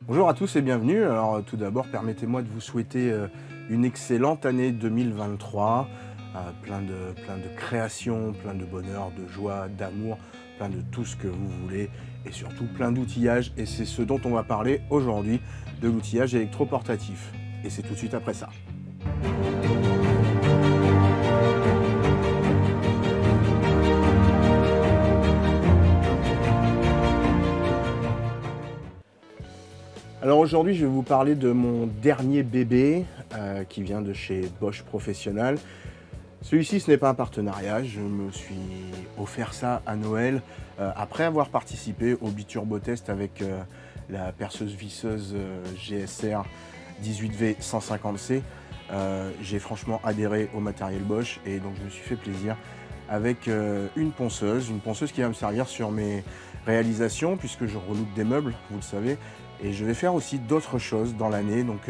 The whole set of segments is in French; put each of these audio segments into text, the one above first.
Bonjour à tous et bienvenue. Alors tout d'abord, permettez-moi de vous souhaiter une excellente année 2023. Plein de créations, plein de bonheur, de joie, d'amour, plein de tout ce que vous voulez et surtout plein d'outillage. Et c'est ce dont on va parler aujourd'hui, de l'outillage électroportatif. Et c'est tout de suite après ça. Alors aujourd'hui, je vais vous parler de mon dernier bébé qui vient de chez Bosch Professionnal. Celui-ci, ce n'est pas un partenariat, je me suis offert ça à Noël après avoir participé au Biturbo Test avec la perceuse visseuse GSR 18V 150C. J'ai franchement adhéré au matériel Bosch et donc je me suis fait plaisir avec une ponceuse qui va me servir sur mes réalisations puisque je reloupe des meubles, vous le savez. Et je vais faire aussi d'autres choses dans l'année, donc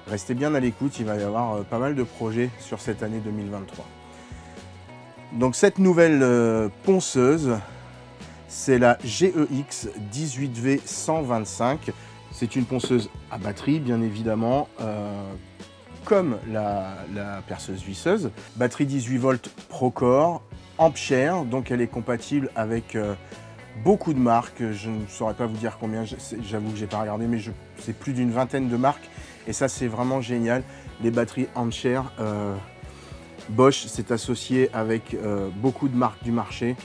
restez bien à l'écoute, il va y avoir pas mal de projets sur cette année 2023. Donc cette nouvelle ponceuse, c'est la GEX 18V 125. C'est une ponceuse à batterie, bien évidemment, comme la perceuse visseuse. Batterie 18 volts Procore, Ampère, donc elle est compatible avec beaucoup de marques, je ne saurais pas vous dire combien, j'avoue que j'ai pas regardé, mais c'est plus d'une vingtaine de marques et ça c'est vraiment génial. Les batteries Ampère, Bosch s'est associé avec beaucoup de marques du marché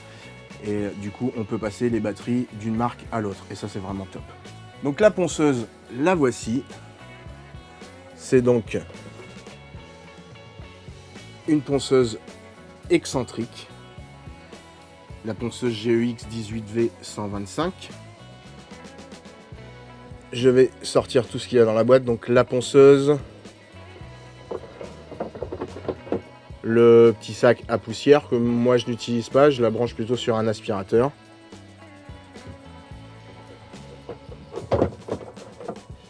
et du coup on peut passer les batteries d'une marque à l'autre et ça c'est vraiment top. Donc la ponceuse, la voici. C'est donc une ponceuse excentrique. La ponceuse GEX 18V 125. Je vais sortir tout ce qu'il y a dans la boîte. Donc la ponceuse, le petit sac à poussière que moi je n'utilise pas, je la branche plutôt sur un aspirateur.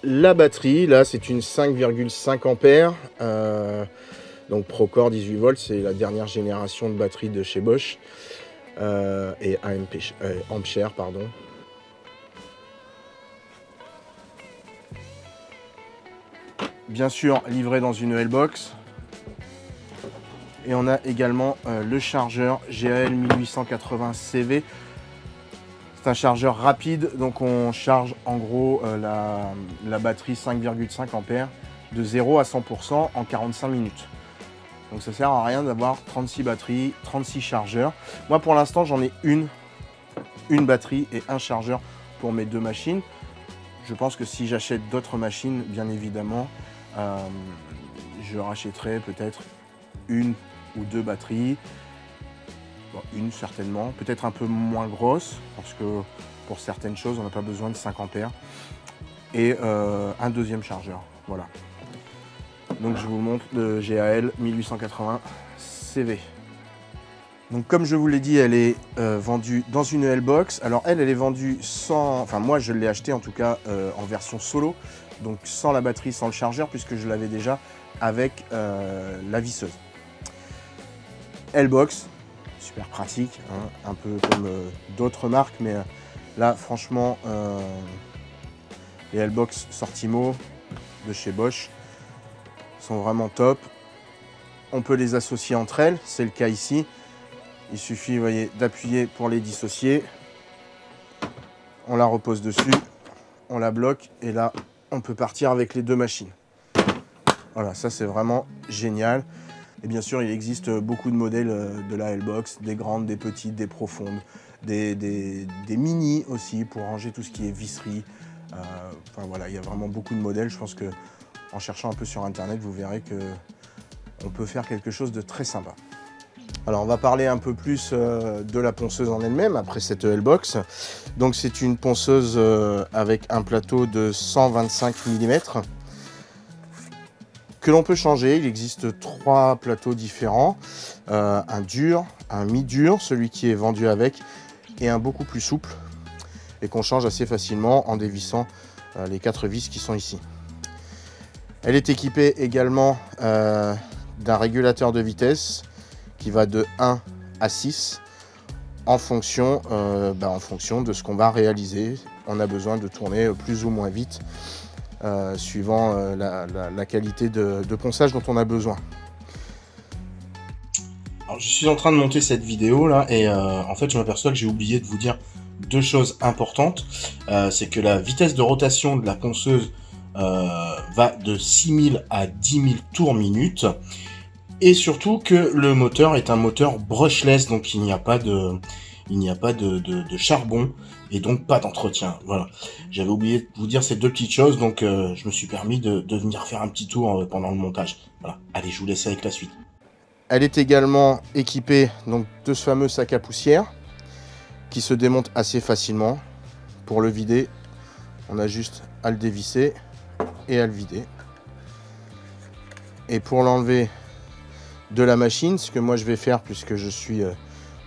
La batterie, là c'est une 5,5 ampères. Donc Procore 18 volts, c'est la dernière génération de batterie de chez Bosch. Et Ampère, pardon. Bien sûr, livré dans une L-Box. Et on a également le chargeur GAL 1880 CV. C'est un chargeur rapide, donc on charge en gros la batterie 5,5 ampères de 0 à 100% en 45 minutes. Donc ça sert à rien d'avoir 36 batteries, 36 chargeurs. Moi pour l'instant j'en ai une batterie et un chargeur pour mes deux machines. Je pense que si j'achète d'autres machines, bien évidemment, je rachèterai peut-être une ou deux batteries. Bon, une certainement, peut-être un peu moins grosse, parce que pour certaines choses on n'a pas besoin de 5 ampères. Et un deuxième chargeur, voilà. Donc je vous montre le GAL 1880 CV. Donc comme je vous l'ai dit, elle est vendue dans une L-Box. Alors elle est vendue sans... Enfin moi je l'ai acheté en tout cas en version solo. Donc sans la batterie, sans le chargeur, puisque je l'avais déjà avec la visseuse. L-Box, super pratique, hein, un peu comme d'autres marques. Mais là franchement, les L-Box Sortimo de chez Bosch sont vraiment top. On peut les associer entre elles, c'est le cas ici. Il suffit, vous voyez, d'appuyer pour les dissocier. On la repose dessus, on la bloque et là, on peut partir avec les deux machines. Voilà, ça c'est vraiment génial. Et bien sûr, il existe beaucoup de modèles de la L-Box, des grandes, des petites, des profondes, des mini aussi pour ranger tout ce qui est visserie. Enfin voilà, il y a vraiment beaucoup de modèles. Je pense que en cherchant un peu sur internet, vous verrez que on peut faire quelque chose de très sympa. Alors on va parler un peu plus de la ponceuse en elle-même après cette L-Box. Donc c'est une ponceuse avec un plateau de 125 mm que l'on peut changer. Il existe trois plateaux différents, un dur, un mi-dur, celui qui est vendu avec, et un beaucoup plus souple et qu'on change assez facilement en dévissant les 4 vis qui sont ici. Elle est équipée également d'un régulateur de vitesse qui va de 1 à 6 en fonction de ce qu'on va réaliser. on a besoin de tourner plus ou moins vite, suivant la qualité de ponçage dont on a besoin. Alors, je suis en train de monter cette vidéo là et en fait je m'aperçois que j'ai oublié de vous dire deux choses importantes. C'est que la vitesse de rotation de la ponceuse va de 6000 à 10 000 tours minute. Et surtout que le moteur est un moteur brushless, donc il n'y a pas de charbon et donc pas d'entretien. Voilà, j'avais oublié de vous dire ces deux petites choses, donc je me suis permis de venir faire un petit tour pendant le montage. Voilà, allez, je vous laisse avec la suite. Elle est également équipée donc de ce fameux sac à poussière qui se démonte assez facilement. Pour le vider, on a juste à le dévisser et à le vider. Et pour l'enlever de la machine, ce que moi je vais faire puisque je suis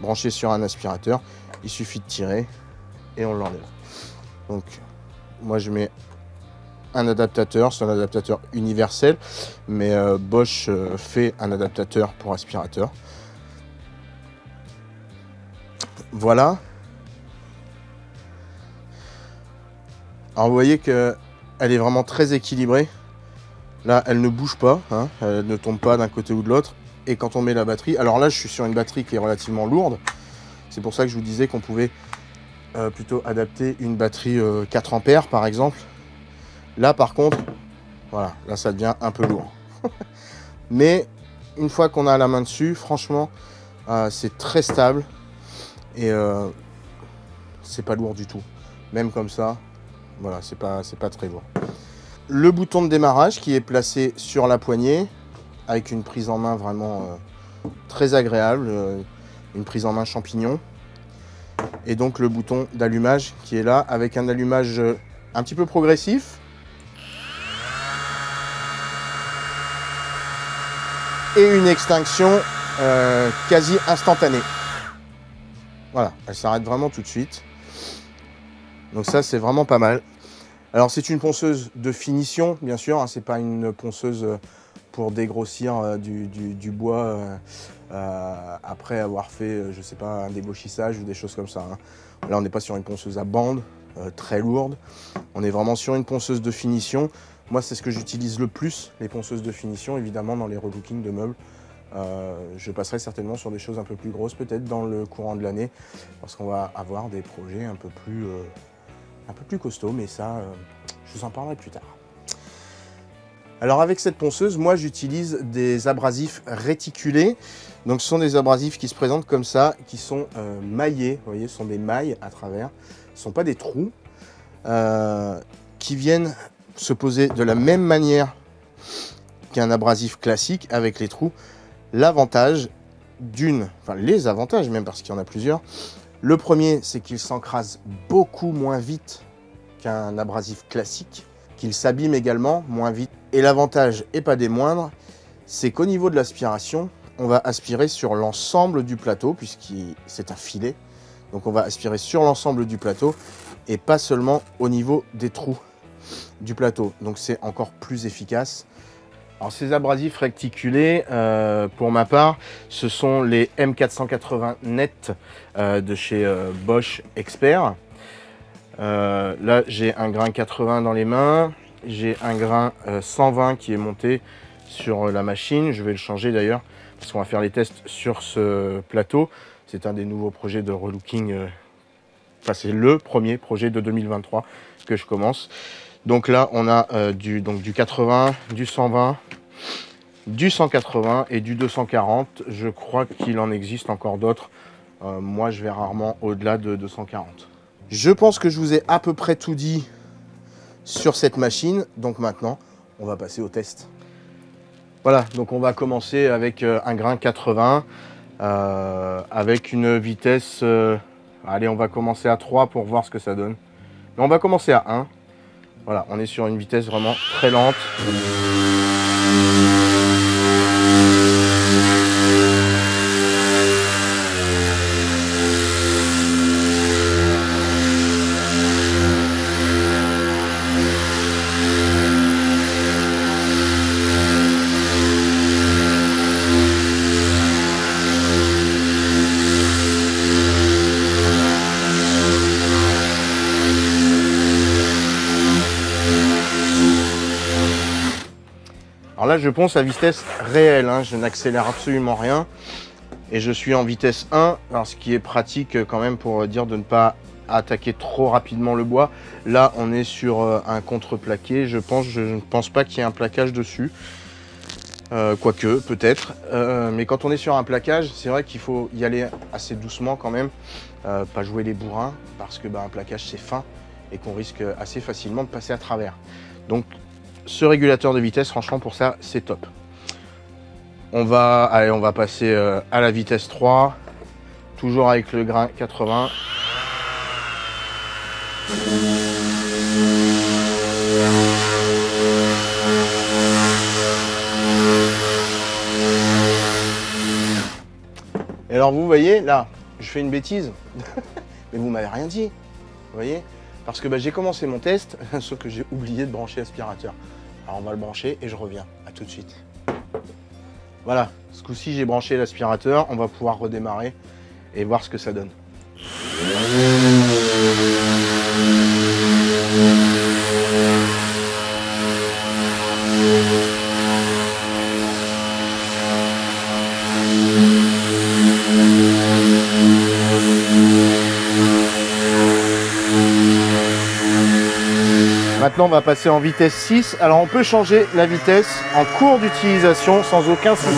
branché sur un aspirateur, il suffit de tirer et on l'enlève. Donc moi je mets un adaptateur, c'est un adaptateur universel, mais Bosch fait un adaptateur pour aspirateur. Voilà. Alors vous voyez que elle est vraiment très équilibrée. Là elle ne bouge pas, hein, elle ne tombe pas d'un côté ou de l'autre. Et quand on met la batterie, alors là je suis sur une batterie qui est relativement lourde, c'est pour ça que je vous disais qu'on pouvait plutôt adapter une batterie 4 ampères par exemple. Là par contre, voilà, là ça devient un peu lourd. Mais une fois qu'on a la main dessus, franchement, c'est très stable et c'est pas lourd du tout. Même comme ça, voilà, c'est pas très lourd. Le bouton de démarrage qui est placé sur la poignée, avec une prise en main vraiment très agréable, une prise en main champignon. Et donc le bouton d'allumage qui est là, avec un allumage un petit peu progressif. Et une extinction quasi instantanée. Voilà, elle s'arrête vraiment tout de suite. Donc ça, c'est vraiment pas mal. Alors c'est une ponceuse de finition, bien sûr, hein, c'est pas une ponceuse pour dégrossir du bois après avoir fait, je sais pas, un débauchissage ou des choses comme ça. Hein. Là, on n'est pas sur une ponceuse à bande très lourde. On est vraiment sur une ponceuse de finition. Moi, c'est ce que j'utilise le plus, les ponceuses de finition, évidemment, dans les relookings de meubles. Je passerai certainement sur des choses un peu plus grosses, peut-être dans le courant de l'année, parce qu'on va avoir des projets un peu plus costauds, mais ça, je vous en parlerai plus tard. Alors avec cette ponceuse, moi j'utilise des abrasifs réticulés. Donc ce sont des abrasifs qui se présentent comme ça, qui sont maillés, vous voyez, ce sont des mailles à travers. Ce ne sont pas des trous, qui viennent se poser de la même manière qu'un abrasif classique avec les trous. L'avantage les avantages même, parce qu'il y en a plusieurs. Le premier, c'est qu'il s'encrase beaucoup moins vite qu'un abrasif classique, qu'il s'abîme également moins vite. Et l'avantage, et pas des moindres, c'est qu'au niveau de l'aspiration, on va aspirer sur l'ensemble du plateau, puisque c'est un filet. Donc on va aspirer sur l'ensemble du plateau, et pas seulement au niveau des trous du plateau. Donc c'est encore plus efficace. Alors ces abrasifs réticulés, pour ma part, ce sont les M480 Net de chez Bosch Expert. Là j'ai un grain 80 dans les mains, j'ai un grain 120 qui est monté sur la machine. Je vais le changer d'ailleurs parce qu'on va faire les tests sur ce plateau. C'est un des nouveaux projets de relooking, enfin c'est le premier projet de 2023 que je commence. Donc là on a du 80, du 120, du 180 et du 240. Je crois qu'il en existe encore d'autres. Moi je vais rarement au-delà de 240. Je pense que je vous ai à peu près tout dit sur cette machine. Donc maintenant on va passer au test. Voilà, donc on va commencer avec un grain 80 avec une vitesse, allez, on va commencer à 3 pour voir ce que ça donne. Mais on va commencer à 1. Voilà, on est sur une vitesse vraiment très lente. Alors là, je ponce à vitesse réelle, hein, je n'accélère absolument rien. Et je suis en vitesse 1, alors ce qui est pratique quand même pour dire de ne pas attaquer trop rapidement le bois. Là, on est sur un contreplaqué. Je ne pense pas qu'il y ait un plaquage dessus. Quoique, peut-être. Mais quand on est sur un plaquage, c'est vrai qu'il faut y aller assez doucement quand même. Pas jouer les bourrins, parce que un plaquage, c'est fin et qu'on risque assez facilement de passer à travers. Donc, ce régulateur de vitesse, franchement, pour ça, c'est top. On va passer à la vitesse 3, toujours avec le grain 80. Et alors vous voyez, là, je fais une bêtise, mais vous m'avez rien dit, vous voyez? Parce que j'ai commencé mon test, sauf que j'ai oublié de brancher l'aspirateur. Alors on va le brancher et je reviens, à tout de suite. Voilà, ce coup-ci j'ai branché l'aspirateur, on va pouvoir redémarrer et voir ce que ça donne. Maintenant, on va passer en vitesse 6. Alors, on peut changer la vitesse en cours d'utilisation sans aucun souci.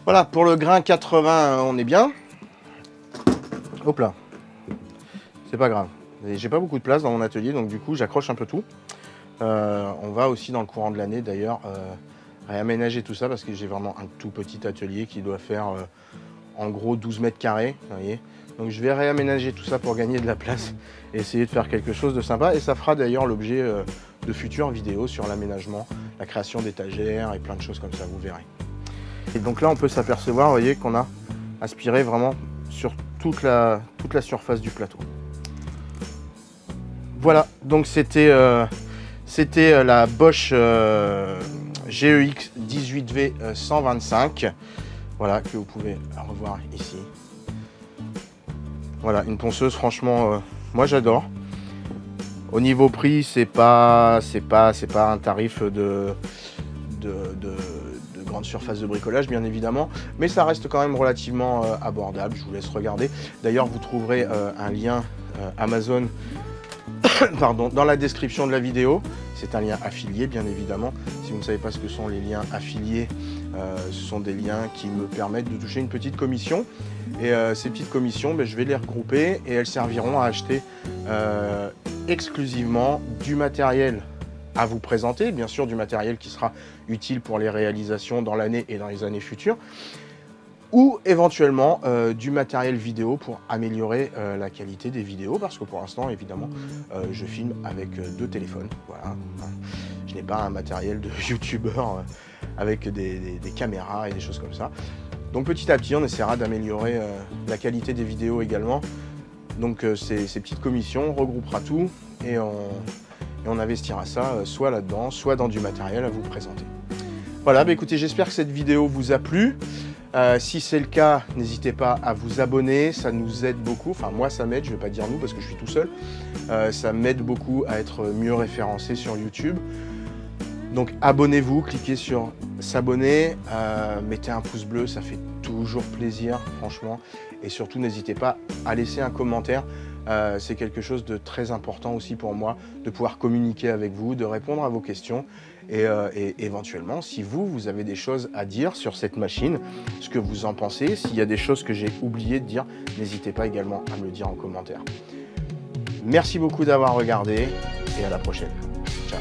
Voilà, pour le grain 80, on est bien. Hop là. C'est pas grave. J'ai pas beaucoup de place dans mon atelier, donc du coup, j'accroche un peu tout. On va aussi, dans le courant de l'année, d'ailleurs, réaménager tout ça, parce que j'ai vraiment un tout petit atelier qui doit faire, en gros, 12 mètres carrés. Vous voyez. Donc je vais réaménager tout ça pour gagner de la place et essayer de faire quelque chose de sympa. Et ça fera d'ailleurs l'objet de futures vidéos sur l'aménagement, la création d'étagères et plein de choses comme ça, vous verrez. Et donc là, on peut s'apercevoir, vous voyez, qu'on a aspiré vraiment sur toute la surface du plateau. Voilà, donc c'était la Bosch GEX 18V 125, voilà, que vous pouvez revoir ici. Voilà, une ponceuse, franchement, moi j'adore. Au niveau prix, c'est pas un tarif de grande surface de bricolage, bien évidemment, mais ça reste quand même relativement abordable. Je vous laisse regarder. D'ailleurs, vous trouverez un lien Amazon pardon, dans la description de la vidéo. C'est un lien affilié, bien évidemment. Si vous ne savez pas ce que sont les liens affiliés, ce sont des liens qui me permettent de toucher une petite commission. Et ces petites commissions, je vais les regrouper et elles serviront à acheter exclusivement du matériel à vous présenter, bien sûr du matériel qui sera utile pour les réalisations dans l'année et dans les années futures, ou éventuellement du matériel vidéo pour améliorer la qualité des vidéos, parce que pour l'instant, évidemment, je filme avec deux téléphones. Voilà. Je n'ai pas un matériel de youtubeur avec des caméras et des choses comme ça. Donc petit à petit, on essaiera d'améliorer la qualité des vidéos également. Donc ces petites commissions, on regroupera tout et on investira ça soit là-dedans, soit dans du matériel à vous présenter. Voilà, écoutez, j'espère que cette vidéo vous a plu. Si c'est le cas, n'hésitez pas à vous abonner, ça nous aide beaucoup. Enfin, moi, ça m'aide, je ne vais pas dire nous parce que je suis tout seul. Ça m'aide beaucoup à être mieux référencé sur YouTube. Donc, abonnez-vous, cliquez sur s'abonner, mettez un pouce bleu, ça fait toujours plaisir, franchement. Et surtout, n'hésitez pas à laisser un commentaire. C'est quelque chose de très important aussi pour moi, de pouvoir communiquer avec vous, de répondre à vos questions et éventuellement, si vous avez des choses à dire sur cette machine, ce que vous en pensez, s'il y a des choses que j'ai oublié de dire, n'hésitez pas également à me le dire en commentaire. Merci beaucoup d'avoir regardé et à la prochaine. Ciao.